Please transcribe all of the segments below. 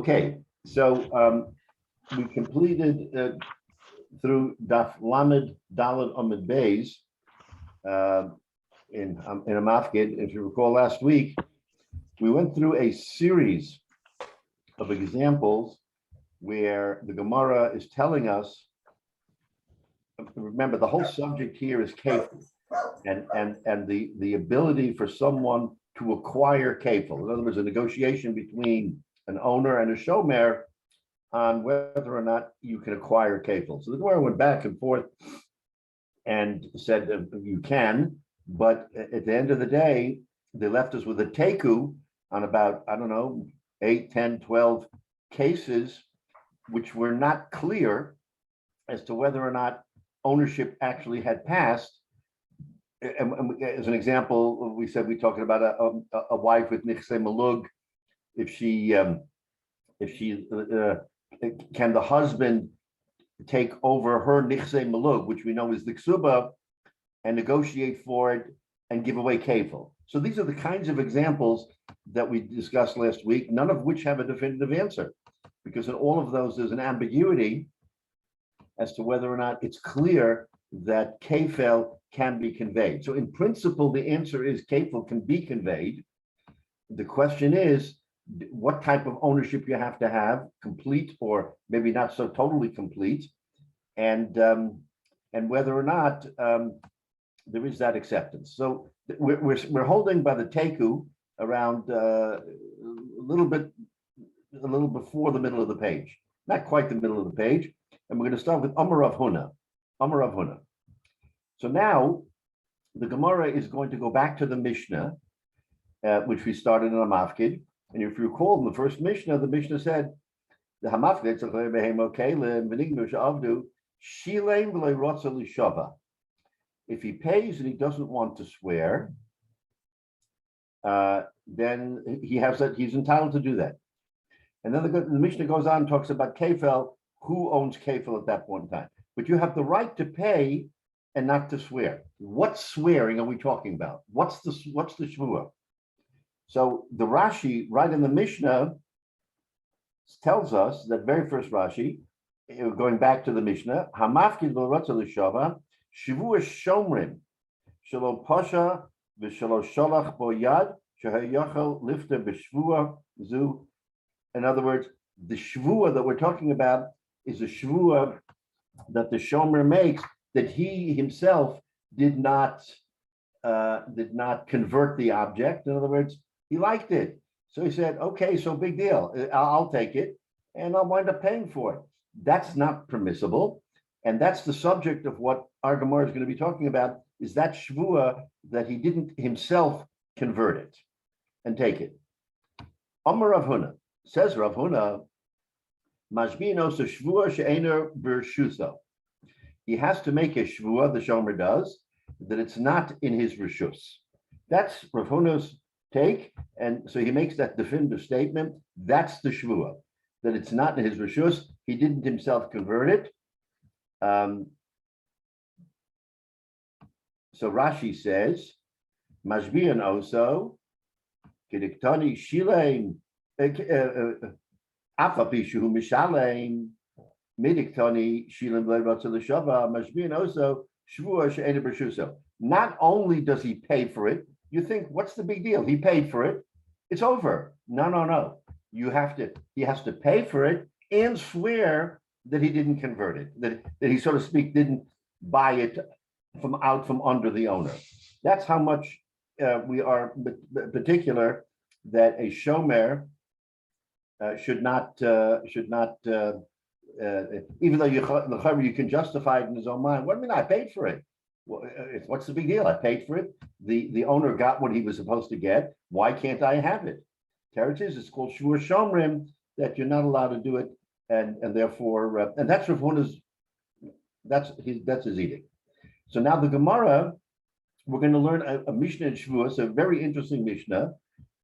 Okay, so we completed through Daf Lamed Daled Amid Beis in a mafkid. If you recall last week, we went through a series of examples where the Gemara is telling us. Remember, the whole subject here is kefil, and the ability for someone to acquire kefil. In other words, a negotiation between an owner and a shomer on whether or not you can acquire kefil. So the Gemara went back and forth and said you can, but at the end of the day, they left us with a teku on about, 8, 10, 12 cases, which were not clear as to whether or not ownership actually had passed. And as an example, we said we're talking about a wife with nichse malug. If she can the husband take over her nichse malug, which we know is the ksuba, and negotiate for it and give away kefil. So these are the kinds of examples that we discussed last week, none of which have a definitive answer, because in all of those there's an ambiguity as to whether or not it's clear that kefil can be conveyed. So in principle, the answer is kefil can be conveyed. The question is what type of ownership you have to have, complete or maybe not so totally complete, and whether or not there is that acceptance. So we're holding by the teku around a little before the middle of the page, not quite the middle of the page, and we're going to start with Amar Rav Huna. Amar Rav Huna. So now the Gemara is going to go back to the Mishnah, which we started in a mafkid. And if you recall, in the first Mishnah, the Mishnah said, the hamafkid if he pays and he doesn't want to swear, then he's entitled to do that. And then the Mishnah goes on and talks about kefil, who owns kefil at that point in time. But you have the right to pay and not to swear. What swearing are we talking about? What's the shvuah? So the Rashi, right in the Mishnah, tells us that very first Rashi, going back to the Mishnah, Hamafkid v'rotza l'shava, shvuah shomrim, shelo pasha v'shelo sholach bo yad, shehayachal lifter b'shvuah zu. In other words, the shvuah that we're talking about is a shvuah that the shomer makes that he himself did not convert the object. In other words, he liked it. So he said, okay, so big deal. I'll take it and I'll wind up paying for it. That's not permissible. And that's the subject of what our Gemara is going to be talking about, is that shvuah that he didn't himself convert it and take it. Amar Rav Huna, says Rav Huna, Mashbino so shvuah she'ener b'rshuso. He has to make a shvuah, the shomer does, that it's not in his reshus. That's Rav Huna's take, and so he makes that definitive statement. That's the shvuah, that it's not in his reshus. He didn't himself convert it. So Rashi says, Mashbian also, Kediktani Shilein, Afapishu Mishalem, Midiktani Shilim Levatza Shava, Mashbian also, Shvuah She'ena B'Shuso. Not only does he pay for it, you think, what's the big deal? He paid for it. It's over. No. He has to pay for it and swear that he didn't convert it, that he, so to speak, didn't buy it from under the owner. That's how much we are particular that a shomer should not, even though you can justify it in his own mind. What do you mean I paid for it? What's the big deal? I paid for it. The owner got what he was supposed to get. Why can't I have it? Teretz, it's called shvuah shomrim, that you're not allowed to do it, and therefore, and that's Rav Huna's, that's his edict. So now the Gemara, we're going to learn a Mishnah in Shvuah, so a very interesting Mishnah,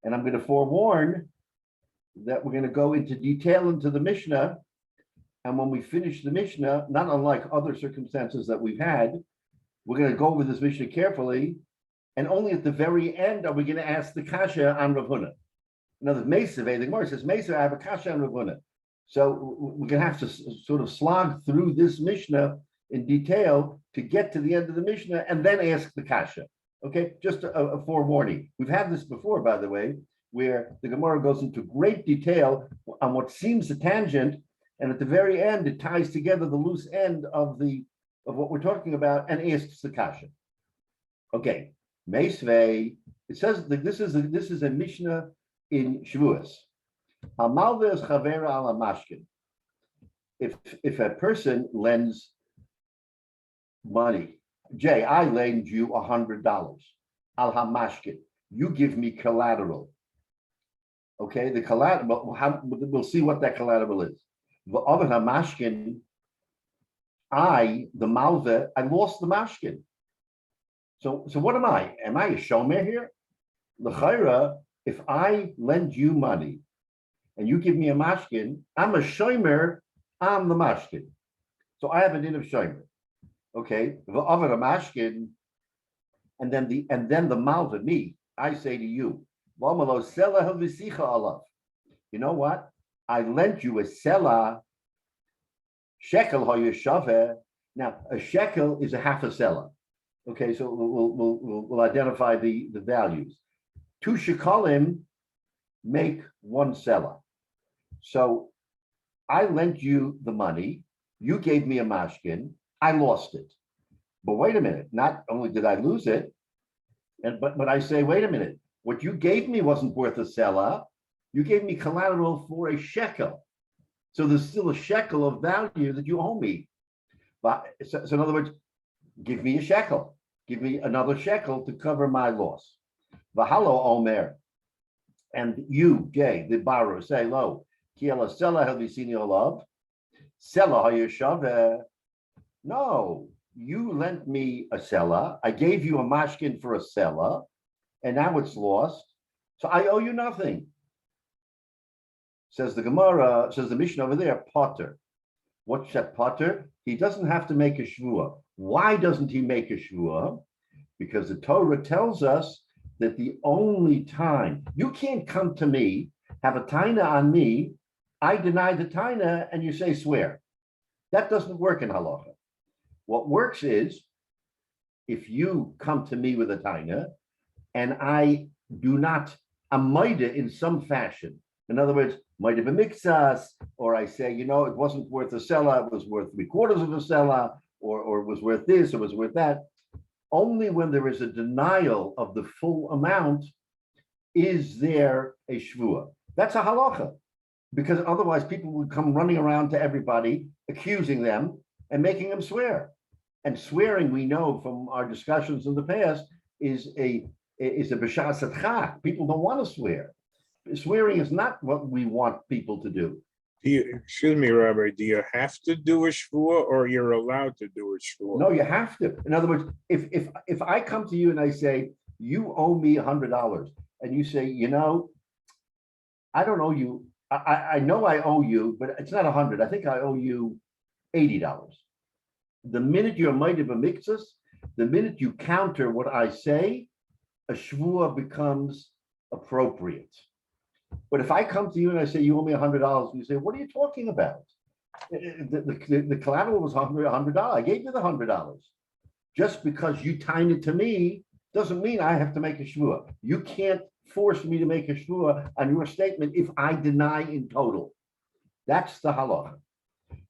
and I'm going to forewarn that we're going to go into detail into the Mishnah, and when we finish the Mishnah, not unlike other circumstances that we've had, we're going to go over this Mishnah carefully, and only at the very end are we going to ask the kasha on Rav Huna. Another Mesa, the Gemara says, Mesa, I have a kasha on Ravuna. So we're going to have to sort of slog through this Mishnah in detail to get to the end of the Mishnah and then ask the kasha. Okay, just a forewarning. We've had this before, by the way, where the Gemara goes into great detail on what seems a tangent, and at the very end, it ties together the loose end of what we're talking about and asks the kasha. Okay, Meisvei, it says that this is a Mishnah in Shavuos. Amalve is chavera ala mashkin. If a person lends money, Jay, I lend you $100 al hamashkin. You give me collateral. Okay, the collateral. We'll see what that collateral is. The other hamashkin, the malve, I lost the mashkin. So what am I? Am I a shomer here? L'chayra, if I lend you money and you give me a mashkin, I'm a shomer, I'm the mashkin. So I have an din of shomer. Okay, the other mashkin, and then the malva, me, I say to you, you know what? I lent you a sela, shekel hayeshaveh. Now a shekel is a half a sela. Okay, so we'll identify the values. 2 shekalim make 1 sela. So I lent you the money, you gave me a mashkin, I lost it. But wait a minute, not only did I lose it, but I say, wait a minute, what you gave me wasn't worth a sela, you gave me collateral for a shekel. So there's still a shekel of value that you owe me. But so in other words, give me a shekel, give me another shekel to cover my loss. V'halo omer, and you, Jay, the borrower, say, lo, kiela sela havisini olav, sela hayeshaveh. No, you lent me a sela. I gave you a mashkin for a sela, and now it's lost. So I owe you nothing. Says the Gemara, says the Mishnah over there, potter. What's that potter? He doesn't have to make a shvua. Why doesn't he make a shvua? Because the Torah tells us that the only time, you can't come to me, have a taina on me, I deny the taina, and you say swear. That doesn't work in halacha. What works is, if you come to me with a taina, and I do not amaida in some fashion, in other words, might have been mixas, or I say, it wasn't worth a sela, it was worth 3/4 of a sela, or it was worth this, or it was worth that. Only when there is a denial of the full amount is there a shvua. That's a halacha, because otherwise people would come running around to everybody, accusing them and making them swear. And swearing, we know from our discussions in the past, is a b'shas adchak. People don't want to swear. Swearing is not what we want people to do. Excuse me, Rabbi, do you have to do a shvua, or you're allowed to do a shvua? No, you have to. In other words, if I come to you and I say, you owe me $100, and you say, I don't owe you, I know I owe you, but it's not 100. I think I owe you $80. The minute you're might of a mixus, the minute you counter what I say, a shvua becomes appropriate. But if I come to you and I say, you owe me $100, and you say, what are you talking about? The collateral was $100. I gave you the $100. Just because you tied it to me doesn't mean I have to make a shvua. You can't force me to make a shvua on your statement if I deny in total. That's the halacha.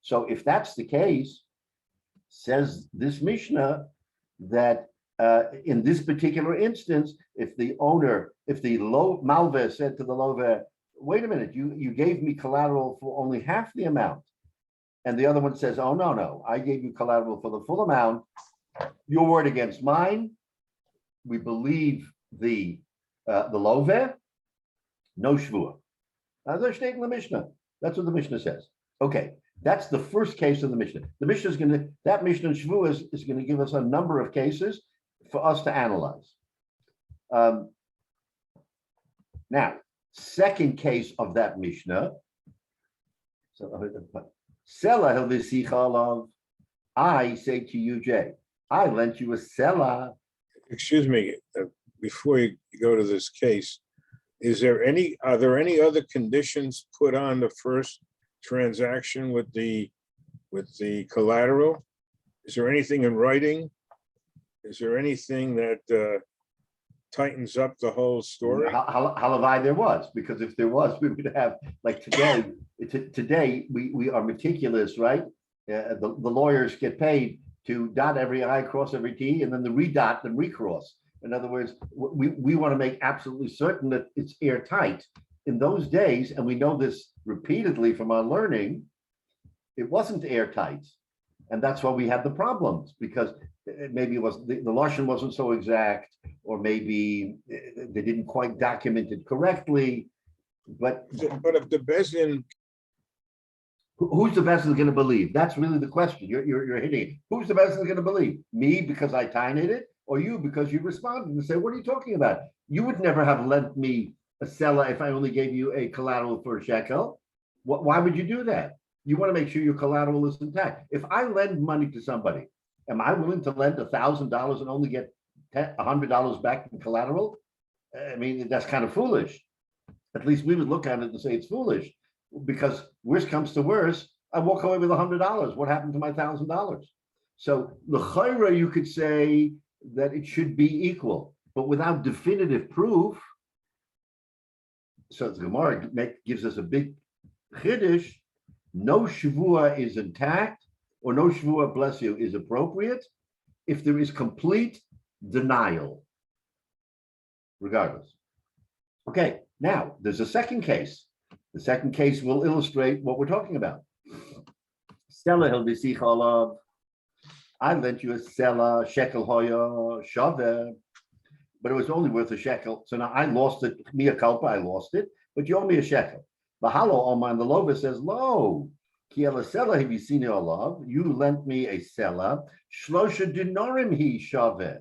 So if that's the case, says this Mishnah, that in this particular instance, if the malveh said to the loveh, wait a minute, you gave me collateral for only half the amount, and the other one says, oh no, I gave you collateral for the full amount, your word against mine, we believe the loveh, no shvua. They're stating the Mishnah. That's what the Mishnah says. Okay, that's the first case of the Mishnah. The Mishnah that Mishnah in Shavuos is going to give us a number of cases for us to analyze. Now, second case of that Mishnah. I say to you, Jay, I lent you a sela. Excuse me, before you go to this case, Are there any other conditions put on the first transaction with the collateral? Is there anything in writing? Is there anything that tightens up the whole story? Halavai there was, because if there was, we would have, like today, today we are meticulous, right? The lawyers get paid to dot every I, cross every T, and then the redot and recross. In other words, we want to make absolutely certain that it's airtight. In those days, and we know this repeatedly from our learning, it wasn't airtight. And that's why we had the problems, because maybe it was the Lashon wasn't so exact, or maybe they didn't quite document it correctly. But if the Bezdin, who's the Bezdin going to believe? That's really the question. You're hitting it. Who's the Bezdin going to believe? Me because I tinied it, or you because you responded and say, "What are you talking about? You would never have lent me a seller if I only gave you a collateral for a shekel. Why would you do that? You want to make sure your collateral is intact. If I lend money to somebody, am I willing to lend $1,000 and only get $100 back in collateral? I mean, that's kind of foolish. At least we would look at it and say it's foolish, because worst comes to worst, I walk away with $100. What happened to my $1,000? So l'chayra, you could say that it should be equal, but without definitive proof. So the Gemara gives us a big chiddush. No shavua is intact, or no shavua, bless you, is appropriate if there is complete denial, regardless. Okay, now there's a second case. The second case will illustrate what we're talking about. Sela hil b'sicha alav. I lent you a sela, shekel hoya shaveh, but it was only worth a shekel. So now I lost it, mea culpa, I lost it, but you owe me a shekel. Bahalo Oman, the Lova says, "Lo, kiela sela have you seen alav? You lent me a sela, shlosha dinarim hi shaveh.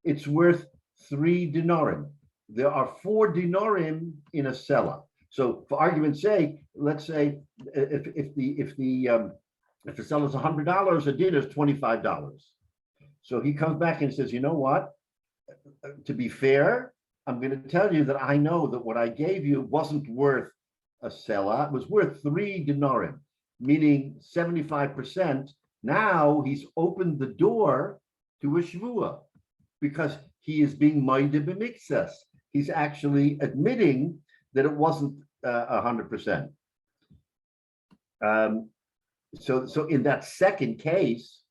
It's worth 3 dinarim. There are 4 dinarim in a sela. So, for argument's sake, let's say if the sela is $100, a din is $25. So he comes back and says, you know what? To be fair, I'm going to tell you that I know that what I gave you wasn't worth a sela. It was worth 3 dinarim, meaning 75%. Now he's opened the door to a shvua, because he is being moided b'miktsas. He's actually admitting that it wasn't 100%. So in that second case,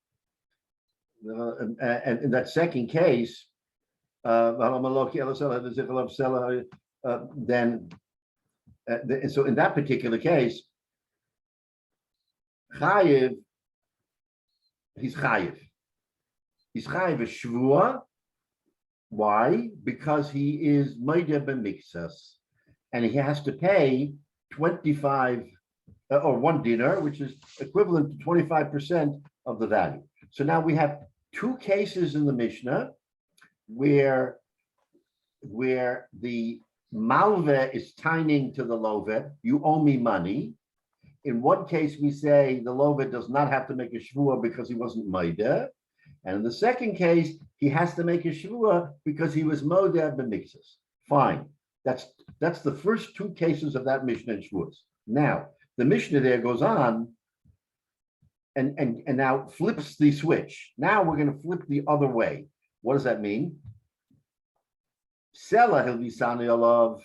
and in that second case, then so in that particular case, chayiv, he's chayiv. He's chayiv a shvua. Why? Because he is moideh b'miktsas, and he has to pay 25 or 1 dinar, which is equivalent to 25% of the value. So now we have 2 cases in the Mishnah where the malveh is tining to the loveh, you owe me money. In one case, we say the loveh does not have to make a shvua because he wasn't moideh. And in the second case, he has to make a shvua because he was moideh b'miktsas. Fine. That's the first 2 cases of that Mishnah in Shvuos. Now, the Mishnah there goes on and now flips the switch. Now we're going to flip the other way. What does that mean? Sela hil bisani alav.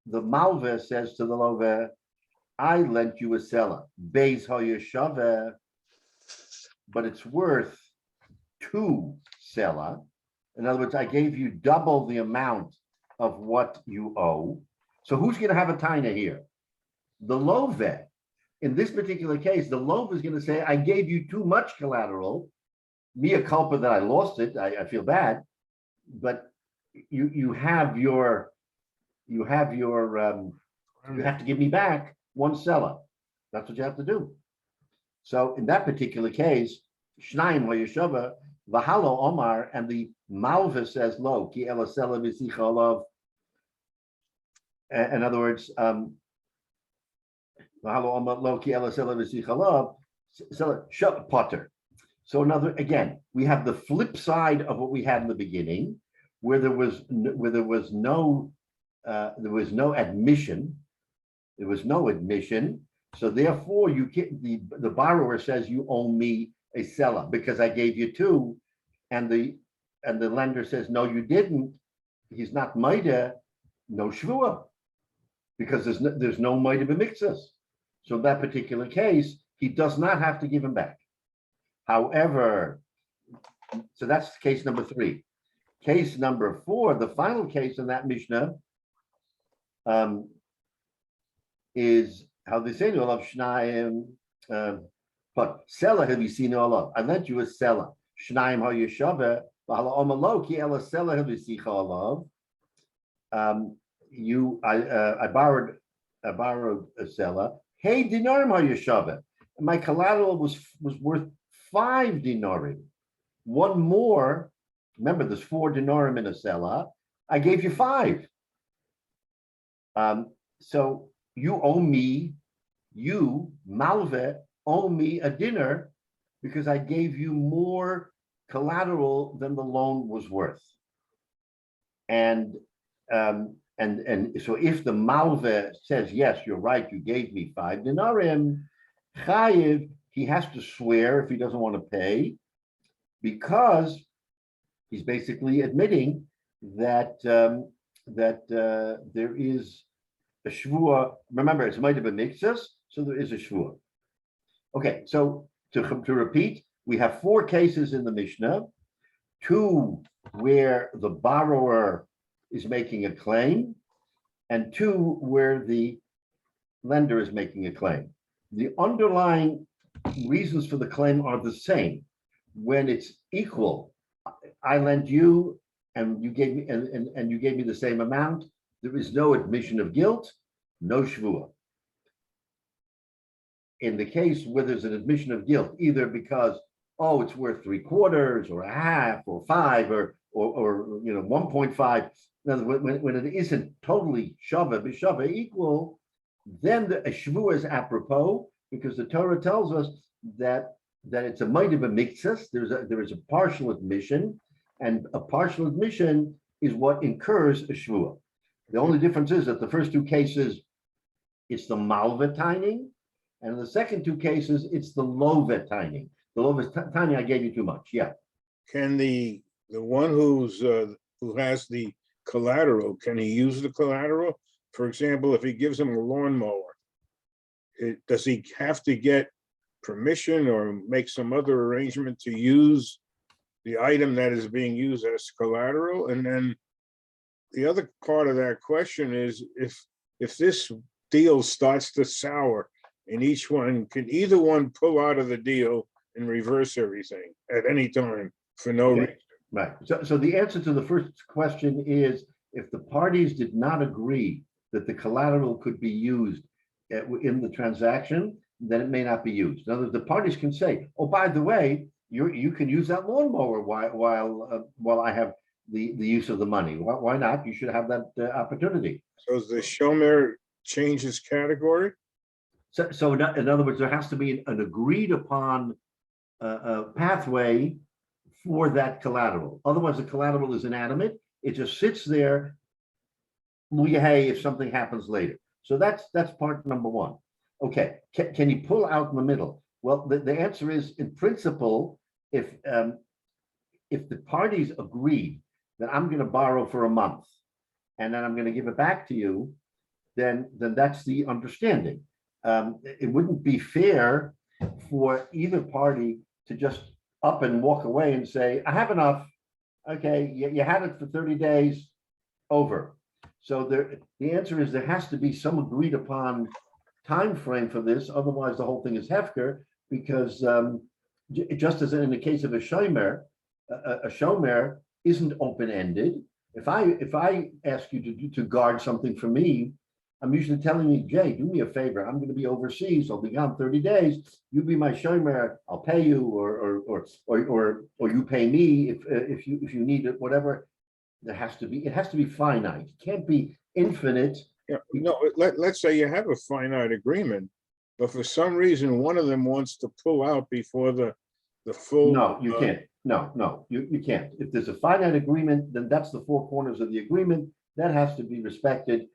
The malveh says to the loveh, I lent you a sela, beis hayeshaveh, but it's worth 2 sela. In other words, I gave you double the amount of what you owe. So who's going to have a taina here? The loveh. In this particular case, the loveh is going to say, I gave you too much collateral. Mea culpa that I lost it. I feel bad, but you have to give me back 1 sela. That's what you have to do. So in that particular case, Shnayim Hayeshava, Vahalo Omar, and the Malva says, Lo, ki ela sela v'sicha alav. In other words, Vahalo Omar, Lo, ki ela sela v'sicha alav, sela shut potter. So again, we have the flip side of what we had in the beginning, where there was no admission. There was no admission. So therefore, the borrower says you owe me a seller because I gave you two, and the lender says no, you didn't. He's not maida, no shvua, because there's no maida b'miktzas. So in that particular case, he does not have to give him back. However, so that's case number 3. Case number 4, the final case in that Mishnah, is how they say olav shnayim, but seller have you seen olav? I lent you a seller. Shnayim ha yeshava v'hala omalo ki ela seller have you seen olav. I borrowed a seller. Hey dinarim ha yeshava. My collateral was worth 5 dinarim. One more. Remember, there's 4 dinarim in a seller. I gave you 5. So you owe me, Malve, owe me a dinner because I gave you more collateral than the loan was worth. And so if the Malve says, yes, you're right, you gave me 5 dinarim, Chayiv, he has to swear if he doesn't want to pay, because he's basically admitting that there is a shvua. Remember, it's might have been mixus, so there is a shvua. Okay, so to repeat, we have 4 cases in the Mishnah, 2 where the borrower is making a claim, and 2 where the lender is making a claim. The underlying reasons for the claim are the same. When it's equal, I lent you and you gave me and you gave me the same amount, there is no admission of guilt, no shvua. In the case where there's an admission of guilt, either because it's worth 3/4 or a half or 5 or 1.5, when it isn't totally shava equal, then a shvua is apropos, because the Torah tells us that it's a might of a mixus. There is a partial admission, and a partial admission is what incurs a shvua. The only difference is that the first 2 cases, it's the malvet tining, and in the second 2 cases, it's the lovet tining. The lovet tining, I gave you too much. Yeah. Can the one who has the collateral, can he use the collateral? For example, if he gives him a lawnmower, does he have to get permission or make some other arrangement to use the item that is being used as collateral? And then the other part of that question is, if this deal starts to sour and can either one pull out of the deal and reverse everything at any time for no reason? Right. So the answer to the first question is, if the parties did not agree that the collateral could be used in the transaction, then it may not be used. In other words, the parties can say, oh, by the way, you can use that lawnmower while I have the use of the money. Why not? You should have that opportunity. So does the shomer change his category? So in other words, there has to be an agreed upon pathway for that collateral. Otherwise, the collateral is inanimate. It just sits there, hey, if something happens later. So that's part number 1. Okay, can you pull out in the middle? Well, the answer is, in principle, if the parties agree that I'm going to borrow for a month and then I'm going to give it back to you, then that's the understanding. It wouldn't be fair for either party to just up and walk away and say, I have enough. Okay, you had it for 30 days, over. So the answer is there has to be some agreed upon time frame for this. Otherwise, the whole thing is hefker, because just as in the case of a shomer isn't open-ended. If I ask you to guard something for me, I'm usually telling you, Jay, do me a favor. I'm going to be overseas. I'll be gone 30 days. You be my shomer. I'll pay you, or you pay me if you need it. Whatever. It has to be finite. It can't be infinite. Yeah, let's say you have a finite agreement, but for some reason one of them wants to pull out before the the full. No, you can't. No, you can't. If there's a finite agreement, then that's the four corners of the agreement. That has to be respected.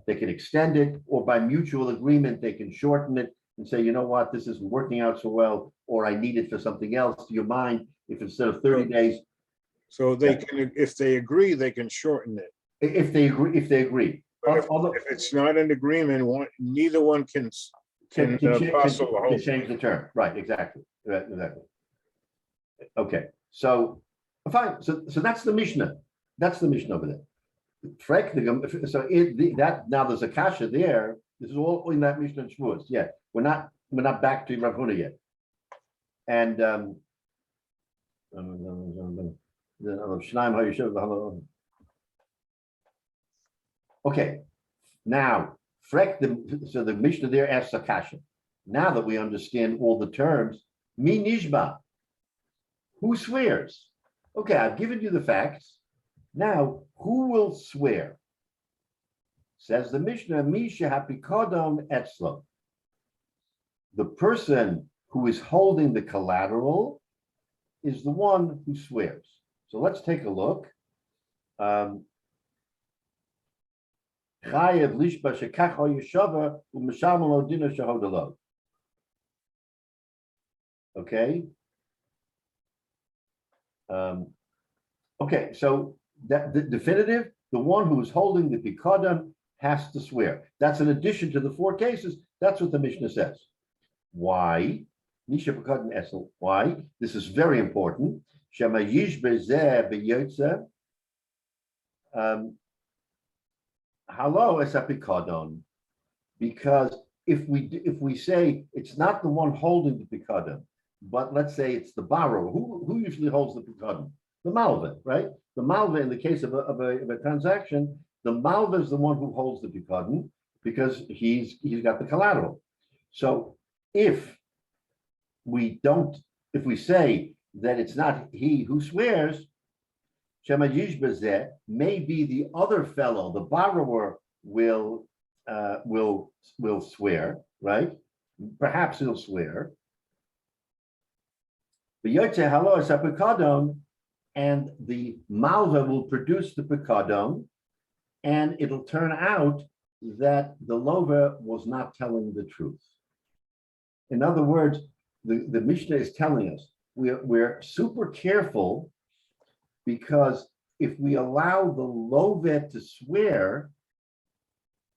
They can extend it, or by mutual agreement, they can shorten it and say, you know what, this isn't working out so well, or I need it for something else. Do you mind if instead of 30 days? So they can, if they agree, they can shorten it. If they agree. But if it's not an agreement, neither one can parcel the whole. Change the term, right, exactly. Okay, so, fine, so that's the Mishnah. That's the Mishnah over there. That now there's a kasha there. This is all in that Mishnah and Shavuos. Yeah, we're not back to Rav Huna yet. And okay, now so the Mishnah there asks a kasha. Now that we understand all the terms, mi nishba, who swears? Okay, I've given you the facts. Now, who will swear? Says the Mishnah, Misha hapikodon etzlo. The person who is holding the collateral is the one who swears. So let's take a look. Okay, okay, so that the definitive, the one who is holding the pikadon has to swear. That's in addition to the four cases. That's what the Mishnah says. Why? Why? This is very important. Halo es pikadon, because if we say it's not the one holding the pikadon, but let's say it's the borrower, who usually holds the pikadon? The malva, right? The malva, in the case of a transaction, the malva is the one who holds the pikadon because he's got the collateral. So if we say that it's not he who swears, maybe the other fellow, the borrower, will swear, right? Perhaps he'll swear. And the malva will produce the pikadon, and it'll turn out that the lova was not telling the truth. In other words, the Mishnah is telling us we're super careful, because if we allow the lova to swear,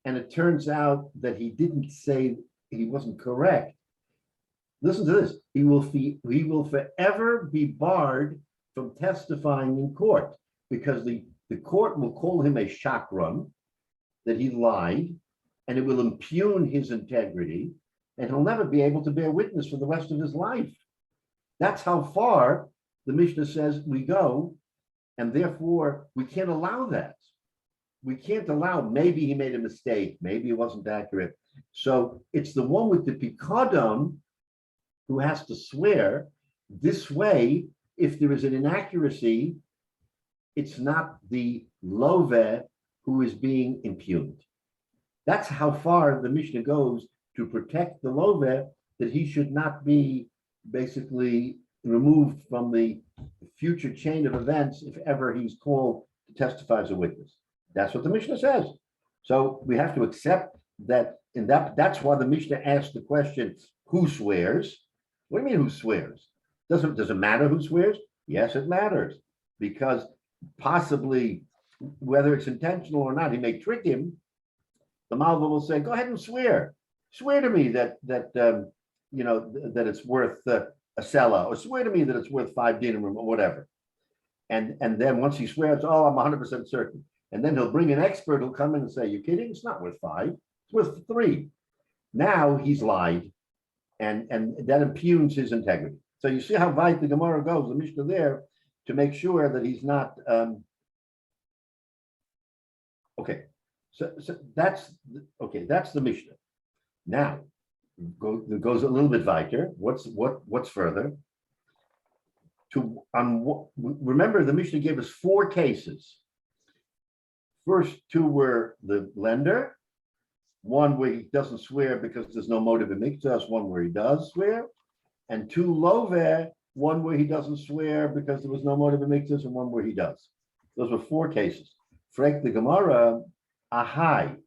and it turns out that he didn't say, he wasn't correct, listen to this, he will forever be barred from testifying in court, because the court will call him a shakran, that he lied, and it will impugn his integrity, and he'll never be able to bear witness for the rest of his life. That's how far the Mishnah says we go, and therefore we can't allow that. We can't allow, maybe he made a mistake, maybe it wasn't accurate. So it's the one with the pikadon who has to swear. This way, if there is an inaccuracy, it's not the love who is being impugned. That's how far the Mishnah goes to protect the love, that he should not be basically removed from the future chain of events if ever he's called to testify as a witness. That's what the Mishnah says. So we have to accept that. That's why the Mishnah asked the question, who swears? What do you mean who swears? Does it matter who swears? Yes, it matters, because possibly, whether it's intentional or not, he may trick him. The malva will say, go ahead and swear. Swear to me that it's worth a sella, or swear to me that it's worth 5 dinarim or whatever. And then once he swears, oh, I'm 100% certain. And then he'll bring an expert who'll come in and say, you kidding? It's not worth 5, it's worth 3. Now he's lied, and that impugns his integrity. So you see how wide the Gemara goes, the Mishnah there, to make sure that he's not. Okay, so that's okay. That's the Mishnah. Now it goes a little bit weiter. What's further? Remember, the Mishnah gave us 4 cases. First 2 were the lender, one where he doesn't swear because there's no motive in miktas, one where he does swear, and 2 love, one where he doesn't swear because there was no motive of mixus, and one where he does. Those were 4 cases. Frek the Gemara, ahai.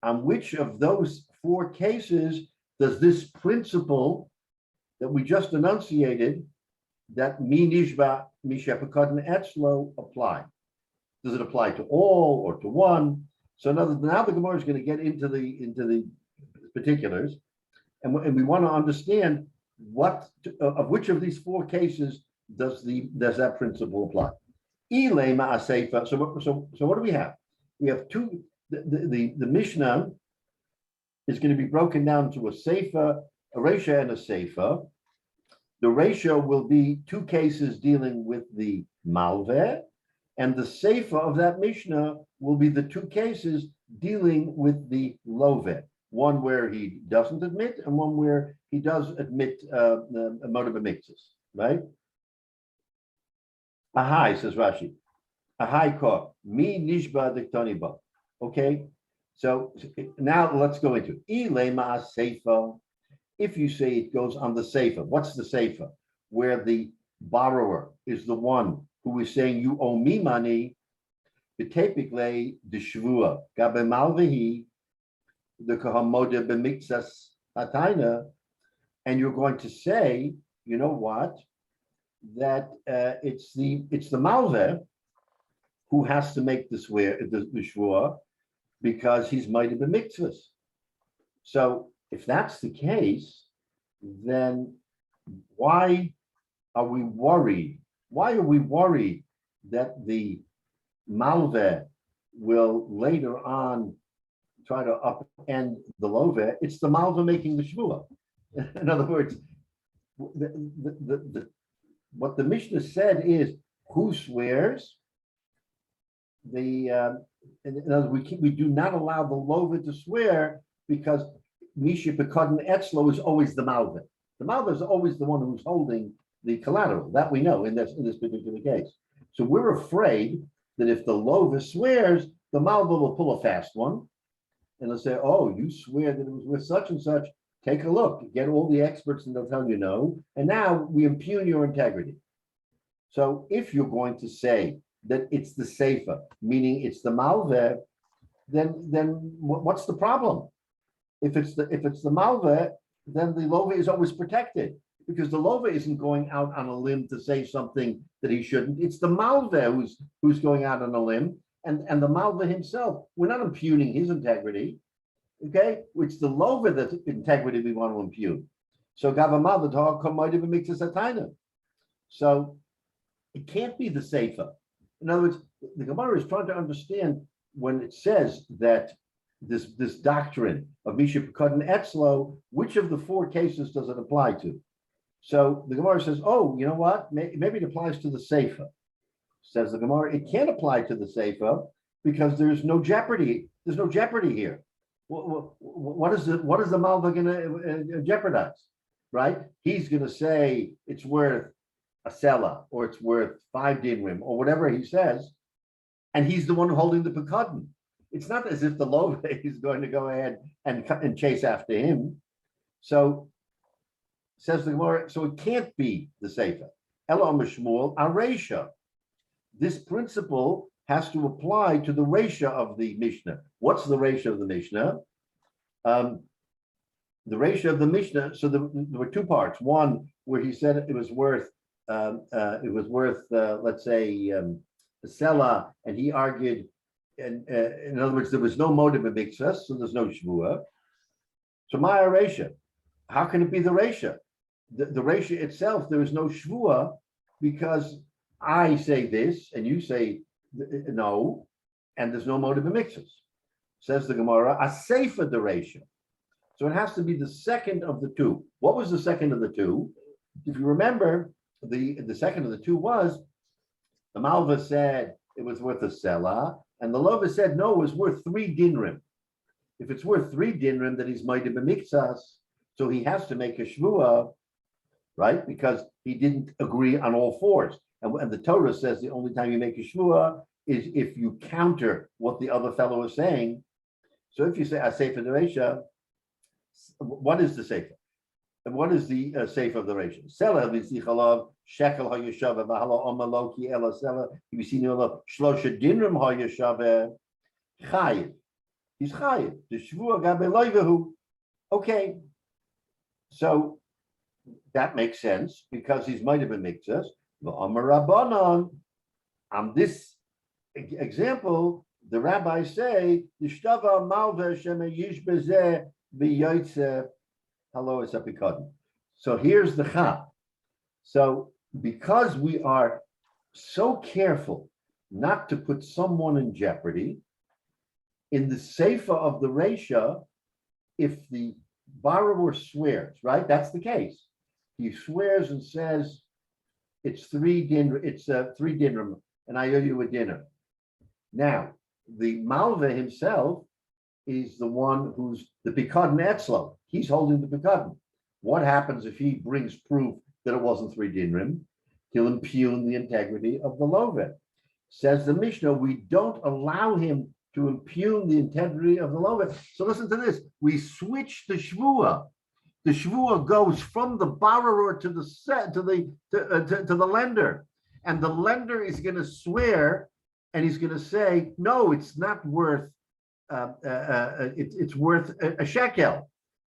On which of those 4 cases does this principle that we just enunciated, that mi nishba mi shepakadin etzlo, apply? Does it apply to all or to one? So now the Gemara is going to get into the particulars, and we want to understand of which of these 4 cases does that principle apply. So what do we have? We have 2. The Mishnah is going to be broken down to a seifa, a reisha, and a seifa. The reisha will be 2 cases dealing with the malveh, and the seifa of that Mishnah will be the 2 cases dealing with the loveh. One where he doesn't admit, and one where he does admit a motive of mixus, right? Ahai, says Rashi. Ahai ko mi nishba diktoniba. Okay, so now let's go into ilema seifa. If you say it goes on the seifa, what's the seifa? Where the borrower is the one who is saying you owe me money. B'tepikle de shvua gabe malvehi the kahamoda b'mixas ataina, and you're going to say, you know what, that it's the malveh who has to make the shvua, because he's mighty b'mitzvahs. So if that's the case, then why are we worried? Why are we worried that the malveh will later on try to upend the loveh? It's the malveh making the shvua. In other words, what the Mishnah said is who swears. In other words, we do not allow the loveh to swear, because Misha Pekadin Etzlo is always the malveh. The malveh is always the one who's holding the collateral. That we know in this particular case. So we're afraid that if the loveh swears, the malveh will pull a fast one, and they'll say, "Oh, you swear that it was with such and such. Take a look. Get all the experts, and they'll tell you no. And now we impugn your integrity." So if you're going to say that it's the seifa, meaning it's the malveh, then what's the problem? If it's the malveh, then the loveh is always protected, because the loveh isn't going out on a limb to say something that he shouldn't. It's the malveh who's going out on a limb, and the malveh himself. We're not impugning his integrity, okay? It's the loveh that's integrity we want to impugn. So gavamal the talk might even mix a taina. So it can't be the seifa. In other words, the Gemara is trying to understand when it says that this doctrine of Misha Pekadin Etzlo, which of the 4 cases does it apply to? So the Gemara says, oh, you know what? Maybe it applies to the seifa. Says the Gemara, it can't apply to the seifa because there's no jeopardy. There's no jeopardy here. What is the malveh going to jeopardize? Right? He's going to say it's worth a sela, or it's worth 5 dinrim, or whatever he says, and he's the one holding the pekadin. It's not as if the loveh is going to go ahead and chase after him. So says the Gemara, so it can't be the seifa. Ela mishmul areisha. This principle has to apply to the reisha of the Mishnah. What's the reisha of the Mishnah? The reisha of the Mishnah. So there were 2 parts. One where he said it was worth. Let's say, a sela, and he argued, and in other words, there was no motive of mixus, so there's no shvua. So my reisha, how can it be the reisha? The reisha itself, there is no shvua, because I say this and you say no, and there's no motive of mixus. Says the Gemara, a seifa the reisha. So it has to be the second of the 2. What was the second of the 2? If you remember, the second of the 2 was the malveh said it was worth a sela, and the loveh said no, it was worth 3 dinrim. If it's worth 3 dinrim, then he's mighty b'mixas, so he has to make a shvua, right? Because he didn't agree on all 4s, and the Torah says the only time you make a shvua is if you counter what the other fellow is saying. So if you say a seifa the reisha, what is the seifa? And what is the seifa of the reisha? Sela v'zichalav shekel hayashava v'halo omaloki elasela. You see no shlosha dinrim hayashava chayiv. He's chayiv. The shvua gabe loivehu. Okay, so that makes sense because he's might have been mixes. The Amar Rabbanon. On this example, the rabbis say the shtava malve shemeyish bezeh v'yotze halo es apikadon. So here's the chap. So because we are so careful not to put someone in jeopardy, in the seifa of the Reisha, if the borrower swears, right? That's the case. He swears and says, it's three dinner, and I owe you a dinner. Now, the Malva himself is the one who's the Pikadon Etzlo. He's holding the Pikadon. What happens if he brings proof that it wasn't three dinrim? He'll impugn the integrity of the Lovet. Says the Mishnah, we don't allow him to impugn the integrity of the Lovet. So listen to this. We switch the Shvua. The Shvua goes from the borrower to the lender. And the lender is going to swear and he's going to say, no, it's not worth, it's worth a shekel.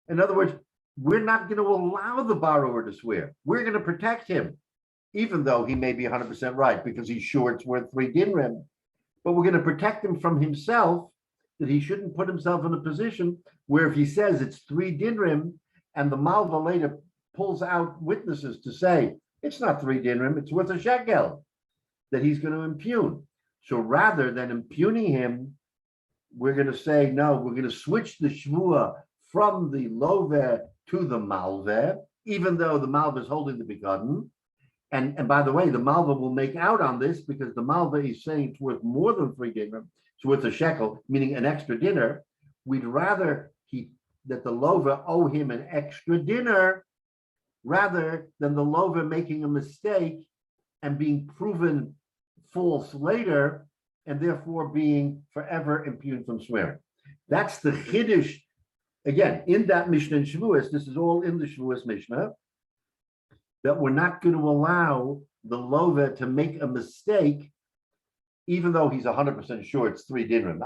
In other words, we're not going to allow the borrower to swear. We're going to protect him, even though he may be 100% right because he's sure it's worth 3 dinrim. But we're going to protect him from himself, that he shouldn't put himself in a position where if he says it's 3 dinrim and the Malva later pulls out witnesses to say, it's not 3 dinrim, it's worth a shekel, that he's going to impugn. So rather than impugning him, we're going to say, no, we're going to switch the shvua from the love to the malve, even though the malva is holding the begotten. And by the way, the malva will make out on this because the malva is saying it's worth more than 3 dinner. It's worth a shekel, meaning an extra dinner. We'd rather that the lova owe him an extra dinner rather than the lova making a mistake and being proven false later, and therefore being forever impugned from swearing. That's the chiddush. Again, in that Mishnah and Shavuos, this is all in the Shavuos Mishnah, that we're not going to allow the lova to make a mistake, even though he's 100% sure it's 3 dinrim.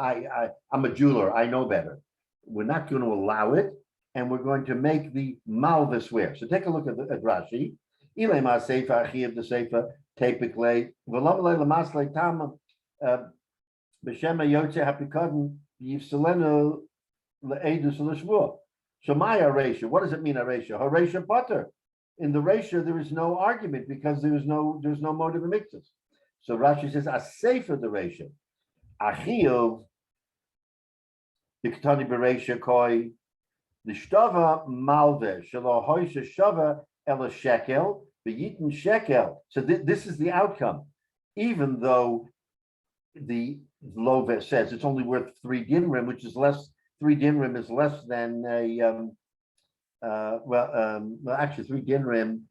I'm a jeweler, I know better. We're not going to allow it, and we're going to make the malva swear. So take a look at Rashi. Ilema seifa achiv the seifa typically v'lamale lamasle tam b'shema yotze hapikadon yivselenu le'edus l'shvua. Shemaya reisha. What does it mean? A reisha? Hareisha butter. In the reisha, there is no argument because there's no motive in mixes. So Rashi says a seifa the reisha achiv the ketani bereisha koi the shtava malve shelo hoisha shava ela shekel. Yitin shekel. So this is the outcome. Even though the Love says it's only worth 3 dinrim, which is less. 3 dinrim is less than actually 3 dinrim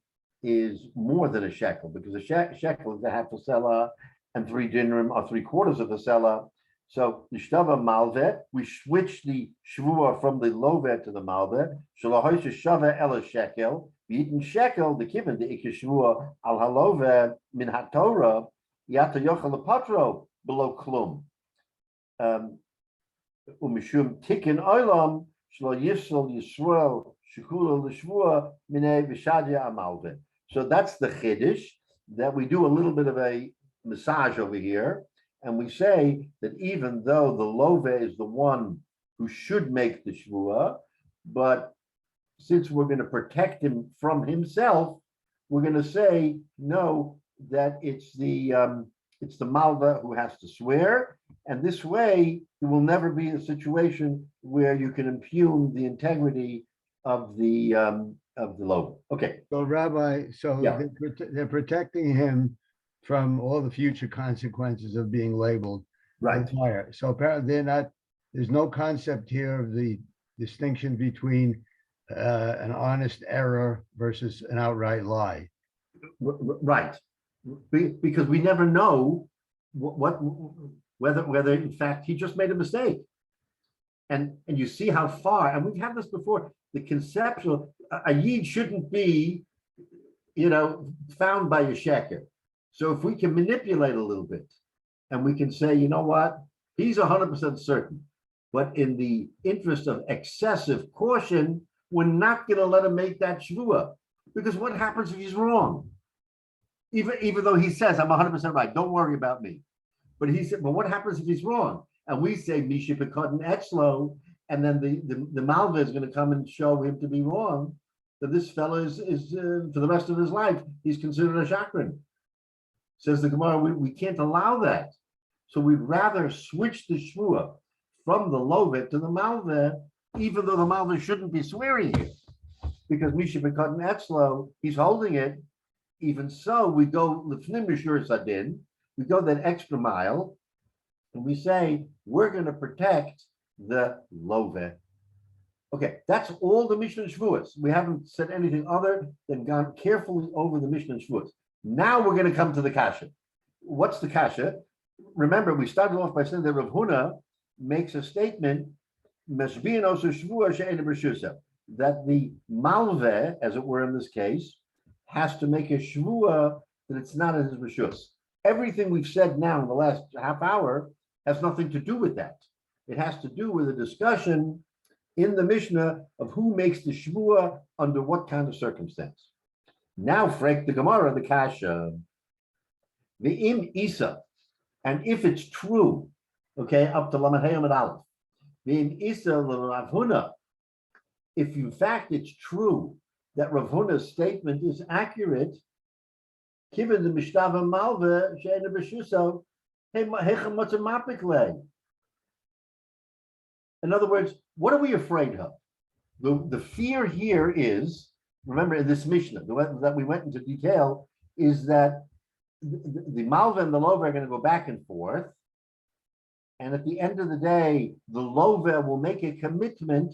is more than a shekel because a shekel is a half a selah and 3 dinrim are 3/4 of a selah. So the shtava malve, we switch the shvua from the love to the malve. Shalahoisha shava ela shekel. Yitin shekel the kiven the ikashvua al halove min haTorah yata yochel lepatro below klum. Umishum tikin olam shlo yisrael yisrael shekula l'shvua minei v'shadia amalve. So that's the chiddush that we do a little bit of a massage over here. And we say that even though the love is the one who should make the shvua, but since we're going to protect him from himself, we're going to say no, that it's the malva who has to swear, and this way there will never be a situation where you can impugn the integrity of the love. Okay. So Rabbi, Yeah. they're protecting him from all the future consequences of being labeled Right. a liar. So apparently there's no concept here of the distinction between an honest error versus an outright lie. Right. Because we never know whether in fact he just made a mistake. And you see how far, and we've had this before, the conceptual, a yid shouldn't be found by a sheker. So if we can manipulate a little bit and we can say, you know what, he's 100% certain, but in the interest of excessive caution, we're not going to let him make that shvua. Because what happens if he's wrong? Even though he says, I'm 100% right, don't worry about me. But he said, but what happens if he's wrong? And we say, Misha Pekadin Etzlo, and then the Malva is going to come and show him to be wrong, that this fellow is for the rest of his life, he's considered a shakran. Says the Gemara, we can't allow that. So we'd rather switch the shvua from the lovet to the malva, even though the malva shouldn't be swearing here. Because Misha Pekadin Etzlo, he's holding it. Even so, we go Lifnim Mishur Sadin, we go that extra mile, and we say, we're going to protect the love. Okay, that's all the Mishnah Shvuos. We haven't said anything other than gone carefully over the Mishnah Shvuos. Now we're going to come to the kasha. What's the kasha? Remember, we started off by saying that Rav Huna makes a statement, that the malve, as it were in this case, has to make a shvua that it's not in his rishus. Everything we've said now in the last half hour has nothing to do with that. It has to do with a discussion in the Mishnah of who makes the shvua under what kind of circumstance. Now, Frek the Gemara, the kasha, the im isa, and if it's true, okay, up to Lamahayim and Aleph, the im isa Rav Huna, if in fact it's true that Rav Huna's statement is accurate, given the Mishtava Malva, She'ena B'Shuso, in other words, what are we afraid of? The fear here is, remember in this Mishnah, that we went into detail, is that the Malva and the Lova are going to go back and forth, and at the end of the day, the Lova will make a commitment,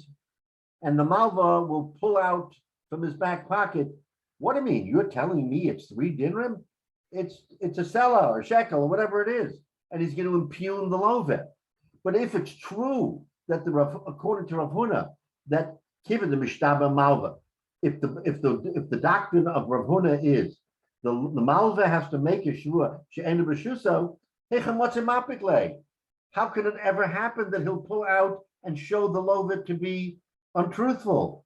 and the Malva will pull out from his back pocket. What do you mean? You're telling me it's 3 dinrim? It's a selah or shekel or whatever it is, and he's going to impugn the Lova. But if it's true that according to Rav Huna, that given the Mishtaba Malva, if the doctrine of Rav Huna is the Malva has to make a shvua she'enu b'shuso, how can it ever happen that he'll pull out and show the Lova to be untruthful?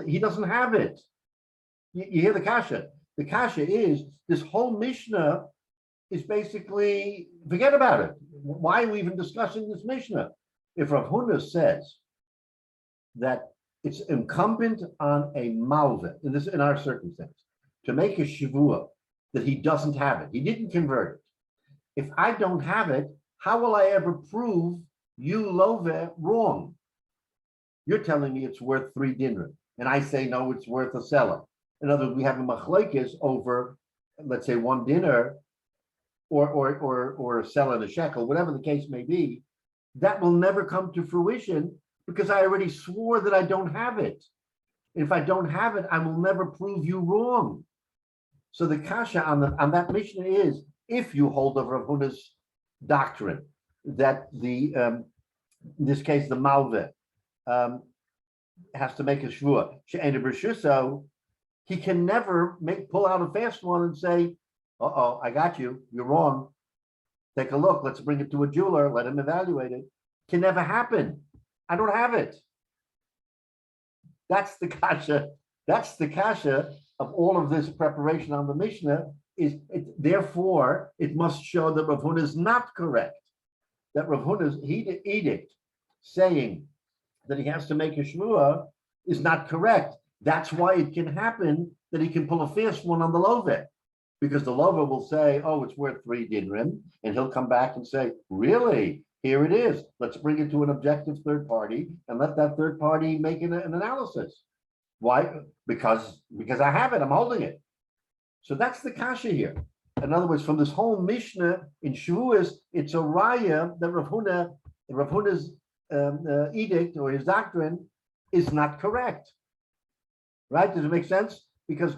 He doesn't have it. You hear the kasha. The kasha is this whole Mishnah is basically, forget about it. Why are we even discussing this Mishnah? If Rav Huna says that it's incumbent on a malva, in our circumstance, to make a shivua that he doesn't have it, he didn't convert it. If I don't have it, how will I ever prove you, Love, wrong? You're telling me it's worth 3 dinner, and I say no, it's worth a seller. In other words, we have a machlekes over, let's say, 1 dinner, or a seller and a shekel, whatever the case may be. That will never come to fruition because I already swore that I don't have it. If I don't have it, I will never prove you wrong. So the kasha on that Mishnah is, if you hold of Rav Huna's doctrine that in this case the malve has to make a shvua she'ena b'shuso, he can never pull out a fast one and say, "Uh-oh, I got you. You're wrong. Take a look. Let's bring it to a jeweler. Let him evaluate it." Can never happen. I don't have it. That's the kasha. That's the kasha of all of this preparation on the Mishnah. Therefore, it must show that Rav Huna is not correct. That Rav Huna's edict saying that he has to make a shvua is not correct. That's why it can happen that he can pull a fast one on the Love. Because the Lova will say, oh, it's worth 3 dinrim, and he'll come back and say, really? Here it is. Let's bring it to an objective third party and let that third party make an analysis. Why? Because I have it. I'm holding it. So that's the kasha here. In other words, from this whole Mishnah in Shavuos, it's a raya that Rav Huna's edict or his doctrine is not correct. Right? Does it make sense? Because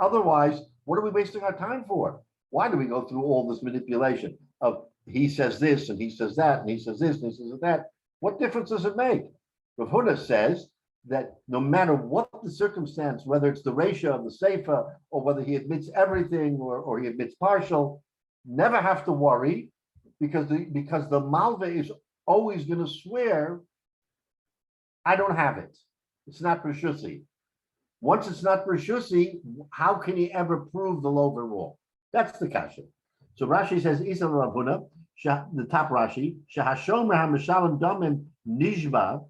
otherwise, what are we wasting our time for? Why do we go through all this manipulation of he says this and he says that and he says this and he says that? What difference does it make? Rav Huna says that no matter what the circumstance, whether it's the ratio of the seifa or whether he admits everything or he admits partial, never have to worry because the malva is always going to swear, I don't have it. It's not Rishusi. Once it's not Rishusi, how can he ever prove the lover rule? That's the kasha. So Rashi says, Isa Ravuna, the top Rashi, Shahashomer HaMashalim Damim Nishba,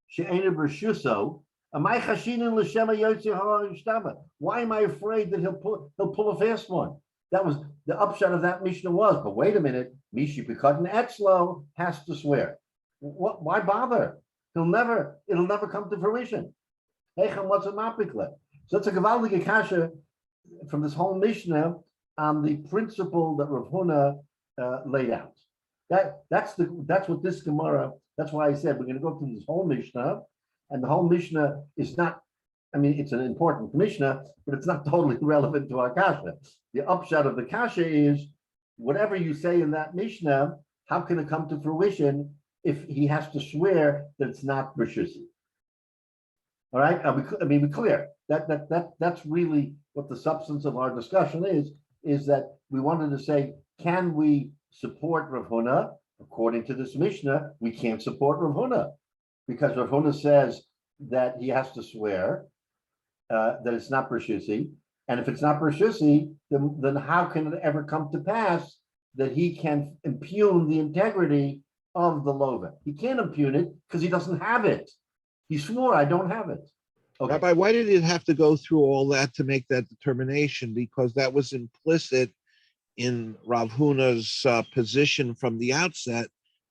She'ena Rishuso, Amai Chashinin L'Shema Yotzi HaYishtaba. Why am I afraid that he'll pull a fast one? That was the upshot of that Mishnah was, but wait a minute, Mishi Pekadin Etzlo has to swear. Why bother? It'll never come to fruition. What's a mapikle? So it's a gewaltige kasha from this whole Mishnah on the principle that Rav Huna laid out. That's what this Gemara. That's why I said we're going to go through this whole Mishnah, and the whole Mishnah is not. I mean, it's an important Mishnah, but it's not totally relevant to our kasha. The upshot of the kasha is whatever you say in that Mishnah, how can it come to fruition if he has to swear that it's not Rishusi? All right, I mean, we're clear. That's really what the substance of our discussion is that we wanted to say, can we support Rav Huna? According to this Mishnah, we can't support Rav Huna because Rav Huna says that he has to swear that it's not Rishusi. And if it's not Rishusi, then how can it ever come to pass that he can impugn the integrity of the lova? He can't impugn it because he doesn't have it. He swore, I don't have it. Okay. Rabbi, why did it have to go through all that to make that determination? Because that was implicit in Rav Huna's position from the outset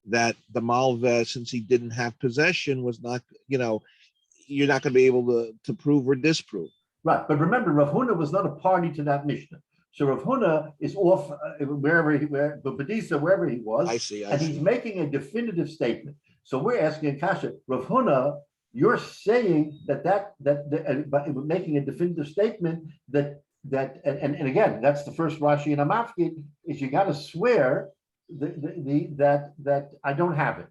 that the malva, since he didn't have possession, was not, you're not going to be able to prove or disprove. Right, but remember, Rav Huna was not a party to that Mishnah. So Rav Huna is off wherever he was. I see. He's making a definitive statement. So we're asking Kasha, Rav Huna, you're saying that making a definitive statement that again, that's the first Rashi in Amafkid, is you got to swear that I don't have it.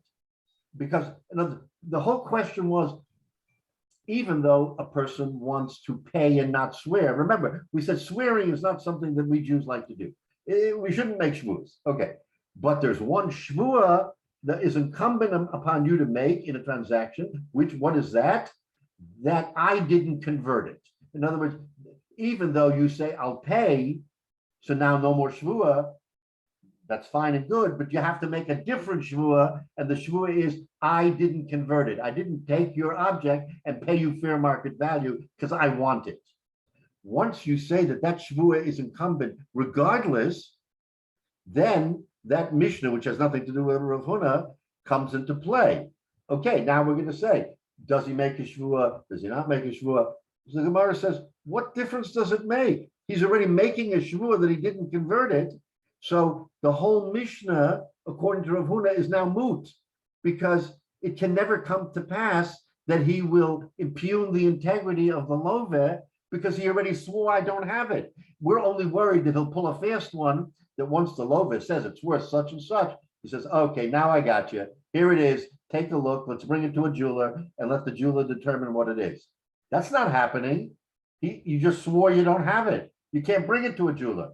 Because the whole question was, even though a person wants to pay and not swear, remember, we said swearing is not something that we Jews like to do. We shouldn't make shvuas. Okay. But there's one shvua that is incumbent upon you to make in a transaction. What is that? That I didn't convert it. In other words, even though you say I'll pay, so now no more shvua, that's fine and good, but you have to make a different shvua, and the shvua is I didn't convert it. I didn't take your object and pay you fair market value because I want it. Once you say that shvua is incumbent regardless, then that Mishnah, which has nothing to do with Rav Huna, comes into play. Okay, now we're going to say, does he make a shvua? Does he not make a shvua? So the Gemara says, what difference does it make? He's already making a shvua that he didn't convert it. So the whole Mishnah, according to Rav Huna, is now moot because it can never come to pass that he will impugn the integrity of the love because he already swore I don't have it. We're only worried that he'll pull a fast one that once the love says it's worth such and such, he says, okay, now I got you. Here it is. Take a look. Let's bring it to a jeweler and let the jeweler determine what it is. That's not happening. You just swore you don't have it. You can't bring it to a jeweler.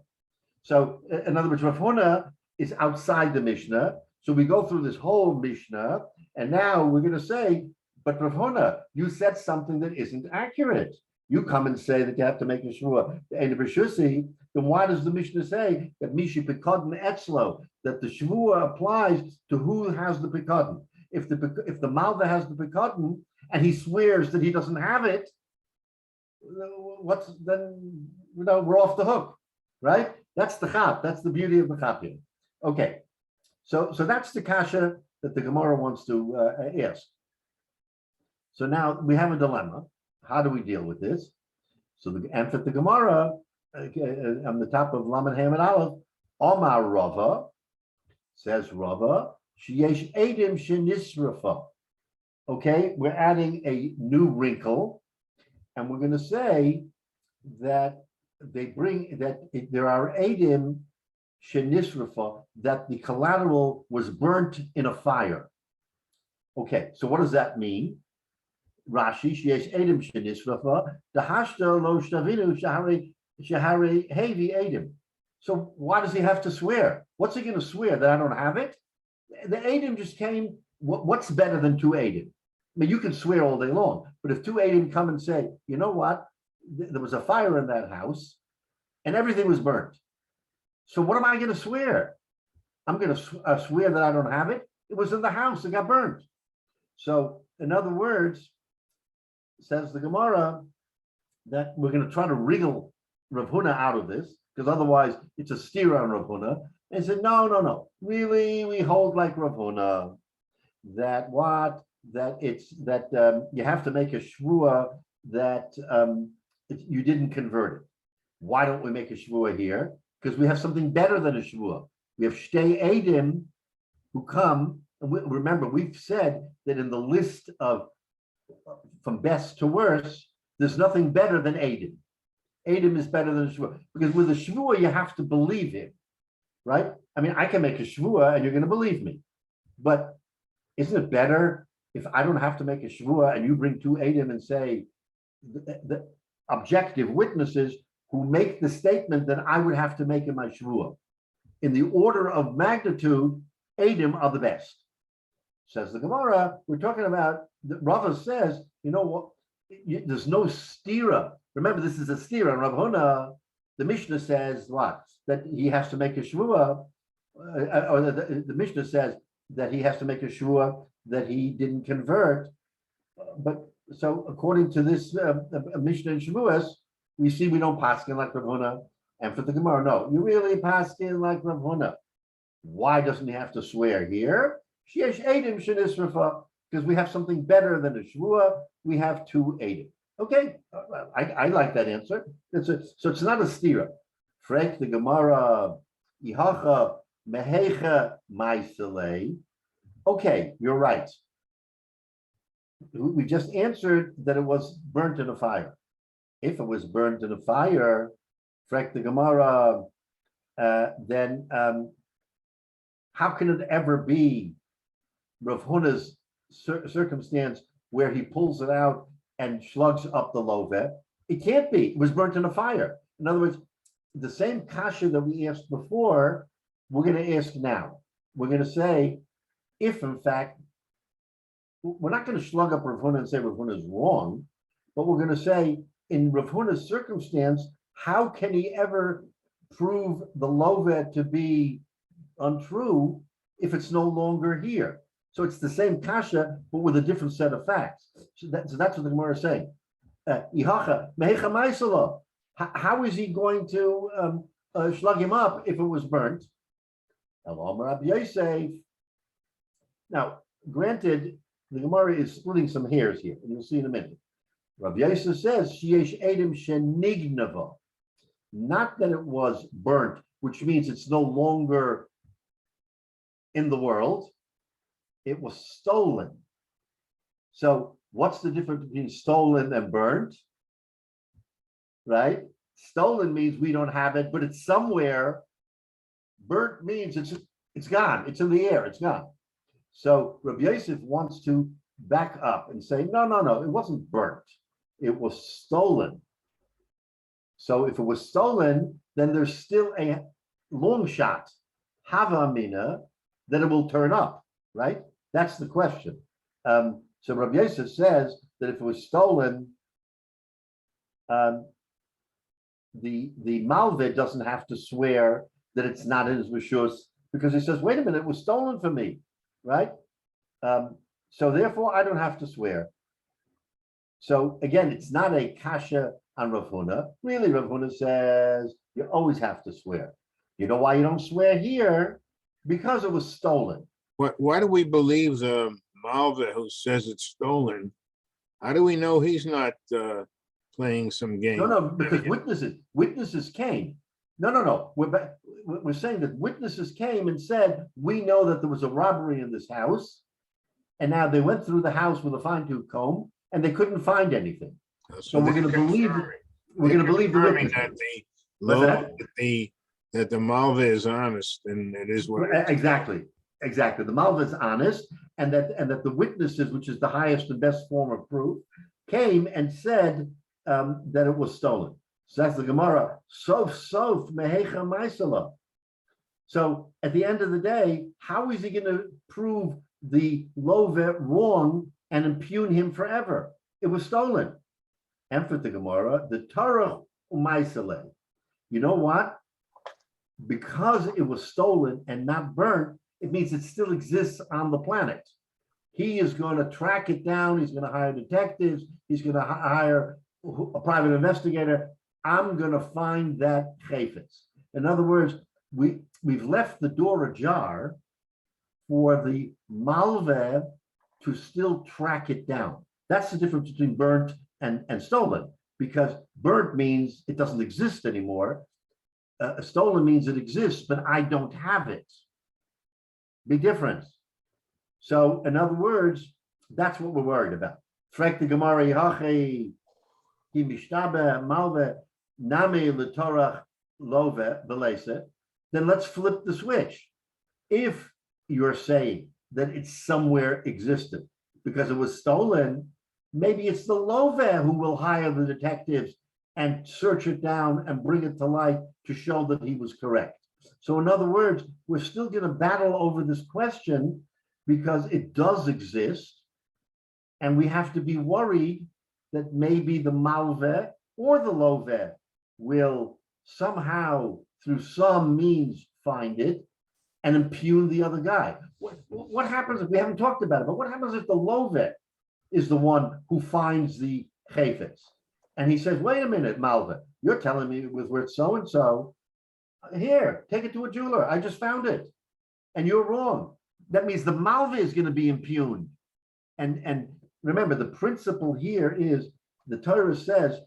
So in other words, Rav Huna is outside the Mishnah. So we go through this whole Mishnah, and now we're going to say, but Rav Huna, you said something that isn't accurate. You come and say that you have to make a shvua, then why does the Mishnah say that Mishi Pekadin Etzlo, that the shvua applies to who has the Pekadin? If the Malva has the Pekadin and he swears that he doesn't have it, we're off the hook, right? That's the chap. That's the beauty of the chapim. Okay, so that's the kasha that the Gemara wants to ask. So now we have a dilemma. How do we deal with this? So the answer to the Gemara on the top of Lamed Ham and Aleph, Omar Rava says Rava sheyesh edim shenisrafa. Okay, we're adding a new wrinkle, and we're going to say that there are edim shenisrafa, that the collateral was burnt in a fire. Okay, so what does that mean? Rashi, sheyesh edim shenisrafa, the hashta lo shtavinu shahari hevi edim. So why does he have to swear? What's he going to swear, that I don't have it? The edim just came. What's better than two edim? I mean, you can swear all day long, but if two edim come and say, you know what, there was a fire in that house, and everything was burnt. So what am I going to swear? I'm going to swear that I don't have it. It was in the house. It got burnt. So, in other words, says the Gemara, that we're going to try to wriggle Rav Huna out of this, because otherwise it's a steer on Rav Huna. And said, no. Really, we hold like Rav Huna, that what? That it's that you have to make a shvua that you didn't convert it. Why don't we make a shvua here? Because we have something better than a shvua. We have shtei edim who come. And remember, we've said that in the list of from best to worst, there's nothing better than edim. Edim is better than a shvua, because with a shvua you have to believe him, right? I mean, I can make a shvua and you're going to believe me, but isn't it better if I don't have to make a shvua and you bring two edim and say the objective witnesses who make the statement that I would have to make in my shvua? In the order of magnitude, edim are the best. Says the Gemara, we're talking about, Rava says, you know what, there's no stira. Remember, this is a stira. Rav Huna, the Mishnah says what? That he has to make a shvua, or the Mishnah says that he has to make a shvua that he didn't convert. But so according to this Mishnah and Shavuos, we see we don't paskin like Rav Huna. And for the Gemara, no, you really paskin like Rav Huna. Why doesn't he have to swear here? Sheyesh edim shenisrafa, because we have something better than a shvua. We have two edim. Okay, I like that answer. So it's not a stira. Frek the Gemara, Ihacha mehecha ma'aselei. Okay, you're right. We just answered that it was burnt in a fire. If it was burnt in a fire, Frek the Gemara, then how can it ever be Rav Huna's circumstance where he pulls it out and slugs up the lovet? It can't be. It was burnt in a fire. In other words, the same kasha that we asked before, we're going to ask now. We're going to say, if in fact, we're not going to slug up Rav Huna and say Rav Huna is wrong, but we're going to say, in Rav Huna's circumstance, how can he ever prove the lovet to be untrue if it's no longer here? So it's the same kasha, but with a different set of facts. So that's what the Gemara is saying. How is he going to slug him up if it was burnt? Now, granted, the Gemara is splitting some hairs here, and you'll see in a minute. Rabbi Yosef says, "Sheyesh edim shenignava," not that it was burnt, which means it's no longer in the world. It was stolen. So what's the difference between stolen and burnt? Right? Stolen means we don't have it, but it's somewhere. Burnt means it's gone. It's in the air. It's gone. So Rabbi Yosef wants to back up and say, no, it wasn't burnt. It was stolen. So if it was stolen, then there's still a long shot, hava amina, that it will turn up, right? That's the question. So Rabbi Yosef says that if it was stolen, the malved doesn't have to swear that it's not in his rishus, because he says, wait a minute, it was stolen from me, right? So therefore, I don't have to swear. So again, it's not a kasha on Rav Huna. Really, Rav Huna says you always have to swear. You know why you don't swear here? Because it was stolen. Why do we believe the Malva who says it's stolen? How do we know he's not playing some game? No, because witnesses came. No. We're saying that witnesses came and said, we know that there was a robbery in this house, and now they went through the house with a fine-tooth comb, and they couldn't find anything. So we're going to believe. We're going to believe the witnesses. That the Malva is honest, and it is what exactly. The Malva is honest, and that the witnesses, which is the highest and best form of proof, came and said that it was stolen. So that's the Gemara. Sof mehecha maisala. So at the end of the day, how is he going to prove the Lovet wrong and impugn him forever? It was stolen. And for the Gemara, the Torah umaisale. You know what? Because it was stolen and not burnt, it means it still exists on the planet. He is going to track it down. He's going to hire detectives. He's going to hire a private investigator. I'm going to find that chayfetz. In other words, we've left the door ajar for the malveh to still track it down. That's the difference between burnt and stolen, because burnt means it doesn't exist anymore. Stolen means it exists, but I don't have it. Big difference. So, in other words, that's what we're worried about. Frek the Gemara Yachi ki mishtabe malve name l'torach love belese. Then let's flip the switch. If you're saying that it's somewhere existed because it was stolen, maybe it's the love who will hire the detectives and search it down and bring it to light to show that he was correct. So in other words, we're still going to battle over this question because it does exist, and we have to be worried that maybe the malveh or the loveh will somehow, through some means, find it and impugn the other guy. What happens if, we haven't talked about it, but what happens if the loveh is the one who finds the chayfetz? And he says, wait a minute, malveh, you're telling me it was worth so-and-so. Here, take it to a jeweler. I just found it. And you're wrong. That means the malveh is going to be impugned. And remember, the principle here is the Torah says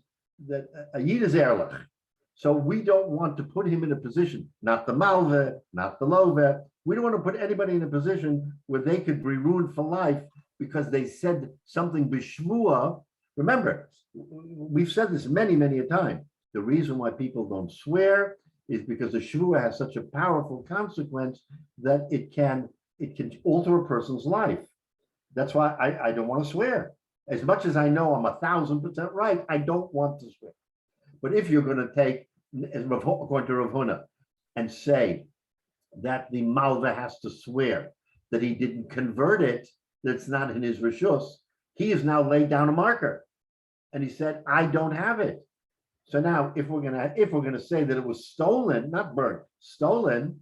that a yid is erlich. So we don't want to put him in a position, not the malveh, not the loveh. We don't want to put anybody in a position where they could be ruined for life because they said something b'shmua. Remember, we've said this many, many a time. The reason why people don't swear is because the shvua has such a powerful consequence that it can alter a person's life. That's why I don't want to swear. As much as I know I'm 1,000% right, I don't want to swear. But if you're going to take, according to Rav Huna, and say that the malveh has to swear that he didn't convert it, that it's not in his rishus, he has now laid down a marker, and he said, "I don't have it." So now, if we're gonna say that it was stolen, not burnt, stolen,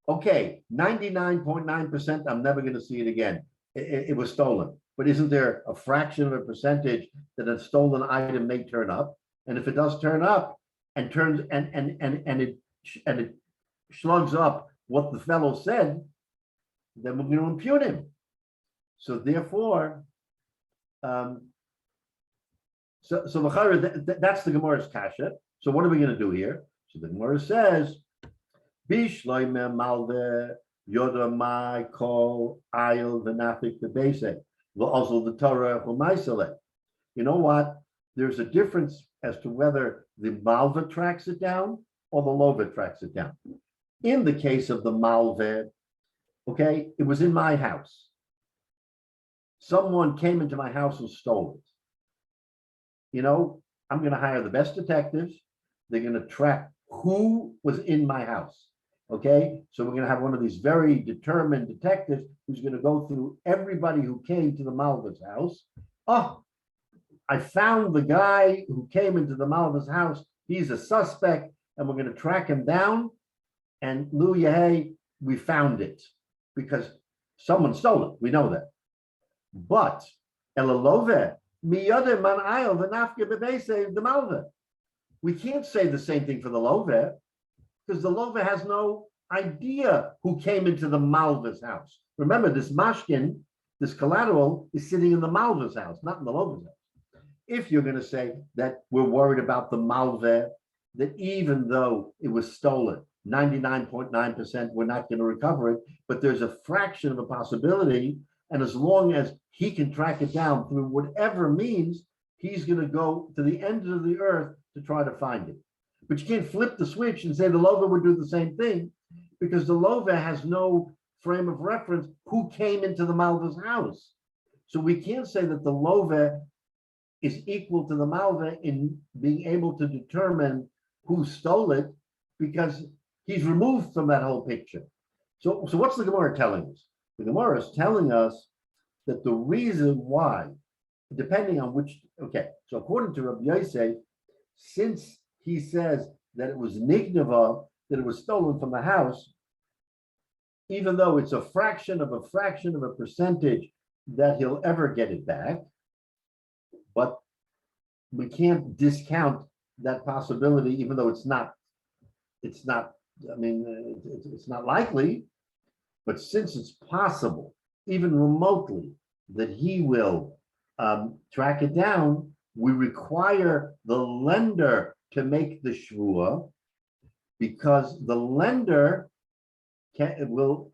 okay, 99.9%, I'm never gonna see it again. It was stolen. But isn't there a fraction of a percentage that a stolen item may turn up? And if it does turn up and turns and it slugs up what the fellow said, then we're going to impugn him. So therefore, so that's the Gemara's kasha. So what are we going to do here? So the Gemara says, Bishloime malve yoda mai kol ayil v'nafik the well, also the Torah umaisele. You know what? There's a difference as to whether the malveh tracks it down or the loveh tracks it down. In the case of the malveh, okay, it was in my house. Someone came into my house and stole it. You know, I'm going to hire the best detectives. They're going to track who was in my house. Okay, so we're going to have one of these very determined detectives who's going to go through everybody who came to the malveh's house. Oh, I found the guy who came into the malveh's house. He's a suspect, and we're going to track him down. And Lu Yehei, we found it because someone stole it. We know that. But Elalove, miyode man ayil v'nafke b'beisei the malveh. We can't say the same thing for the loveh, because the loveh has no idea who came into the malveh's house. Remember, this mashkin, this collateral, is sitting in the malveh's house, not in the loveh's house. If you're going to say that we're worried about the malveh, that even though it was stolen, 99.9%, we're not going to recover it, but there's a fraction of a possibility, and as long as he can track it down through whatever means, he's going to go to the end of the earth to try to find it. But you can't flip the switch and say the loveh would do the same thing, because the loveh has no frame of reference who came into the Malva's house. So we can't say that the Love is equal to the Malva in being able to determine who stole it, because he's removed from that whole picture. So what's the Gemara telling us? The Gemara is telling us that the reason why, depending on which, okay, so according to Rabbi Yosef, since he says that it was nignava, that it was stolen from the house, even though it's a fraction of a percentage that he'll ever get it back, but we can't discount that possibility, even though it's not likely, but since it's possible, even remotely, that he will track it down, we require the lender to make the shvua, because the lender will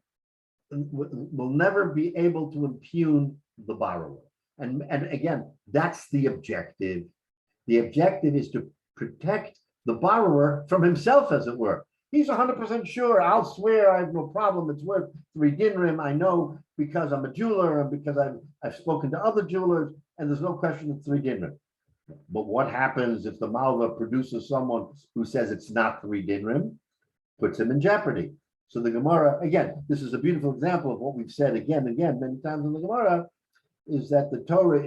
never be able to impugn the borrower. And again, that's the objective. The objective is to protect the borrower from himself, as it were. He's 100% sure, I'll swear, I have no problem, it's worth 3 dinrim, I know, because I'm a jeweler and because I've spoken to other jewelers, and there's no question it's 3 dinrim. But what happens if the Malva produces someone who says it's not 3 dinrim? Puts him in jeopardy. So the Gemara, again, this is a beautiful example of what we've said again and again, many times in the Gemara, is that the Torah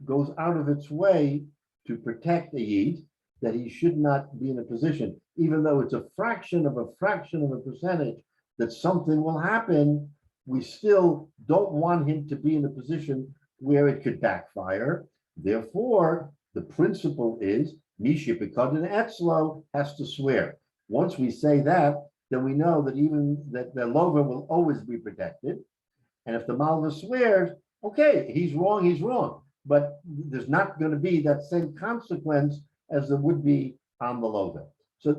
goes out of its way to protect a Yid, that he should not be in a position, even though it's a fraction of a percentage, that something will happen, we still don't want him to be in a position where it could backfire. Therefore, the principle is, Misha Pekadin Etzlo has to swear. Once we say that, then we know that even that the Lover will always be protected. And if the Malva swears, okay, he's wrong. But there's not going to be that same consequence as there would be on the Lover. So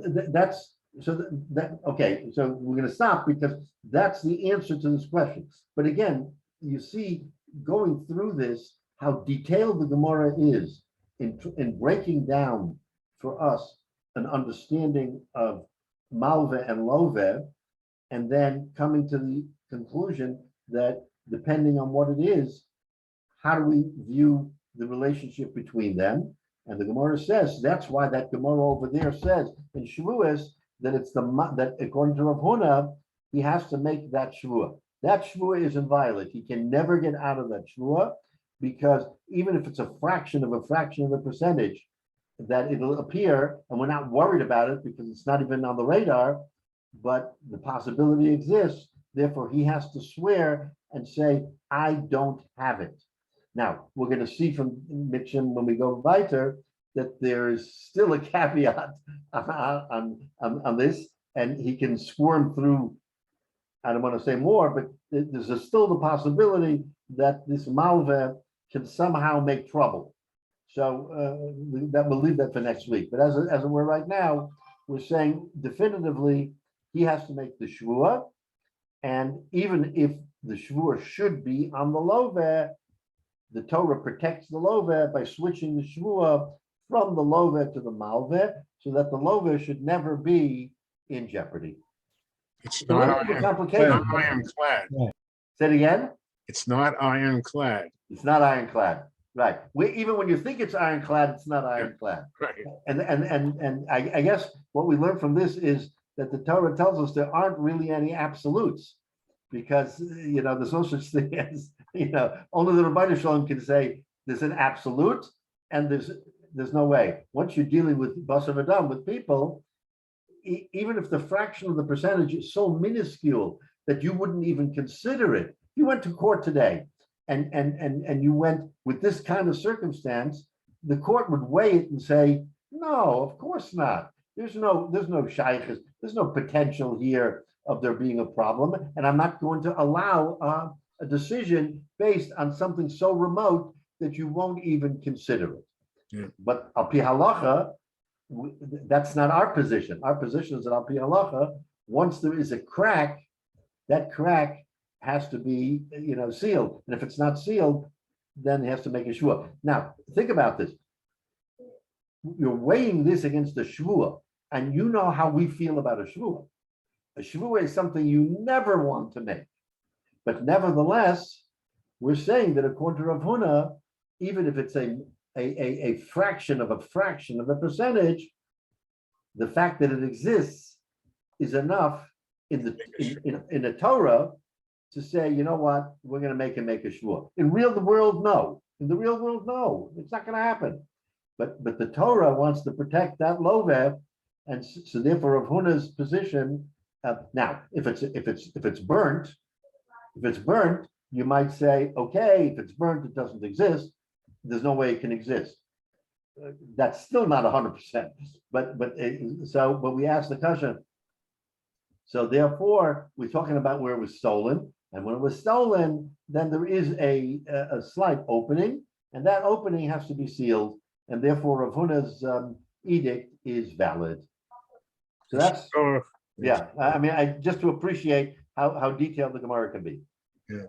okay, so we're going to stop because that's the answer to this question. But again, you see, going through this, how detailed the Gemara is in breaking down for us an understanding of Malva and Love, and then coming to the conclusion that depending on what it is, how do we view the relationship between them? And the Gemara says that's why that Gemara over there says in Shavuos that it's that according to Rav Huna, he has to make that Shavua. That Shavua is inviolate. He can never get out of that Shavua, because even if it's a fraction of a percentage, that it'll appear, and we're not worried about it because it's not even on the radar, but the possibility exists. Therefore, he has to swear and say, I don't have it. Now, we're going to see from Mitchum when we go weiter that there is still a caveat on this, and he can squirm through, I don't want to say more, but there's still the possibility that this Malva can somehow make trouble. So that we'll leave that for next week. But as it were right now, we're saying definitively he has to make the Shvua, and even if the Shvua should be on the Love, the Torah protects the Love by switching the Shvua from the Love to the Malve, so that the Love should never be in jeopardy. It's not ironclad. Say it again? It's not ironclad. It's not ironclad. Right. Even when you think it's ironclad, it's not ironclad. Right. And I guess what we learn from this is that the Torah tells us there aren't really any absolutes, because there's no such thing as only the Rabbi Shalom can say there's an absolute, and there's no way. Once you're dealing with Basar V'Dam, with people, even if the fraction of the percentage is so minuscule that you wouldn't even consider it. You went to court today, and you went with this kind of circumstance, the court would weigh it and say, no, of course not. There's no shaykhs, there's no potential here of there being a problem, and I'm not going to allow a decision based on something so remote that you won't even consider it. Yeah. But al pi halacha, that's not our position. Our position is that al pi halacha, once there is a crack, that crack has to be sealed, and if it's not sealed, then it has to make a shvua. Now think about this. You're weighing this against the shvua, and you know how we feel about a shvua. A shvua is something you never want to make. But nevertheless, we're saying that according to Rav Huna, even if it's a fraction of a percentage, the fact that it exists is enough in the Torah to say, you know what, we're going to make a shvua. In the real world, no. In the real world, no. It's not going to happen. But the Torah wants to protect that lovev, and so therefore Rav Huna's position. Now, if it's burnt, you might say, okay, if it's burnt, it doesn't exist. There's no way it can exist. That's still not 100%. But we asked the question. So therefore, we're talking about where it was stolen, and when it was stolen, then there is a slight opening, and that opening has to be sealed, and therefore Rav Huna's edict is valid. So that's. Oh, Yeah, I mean, just to appreciate how detailed the Gemara can be. yeah.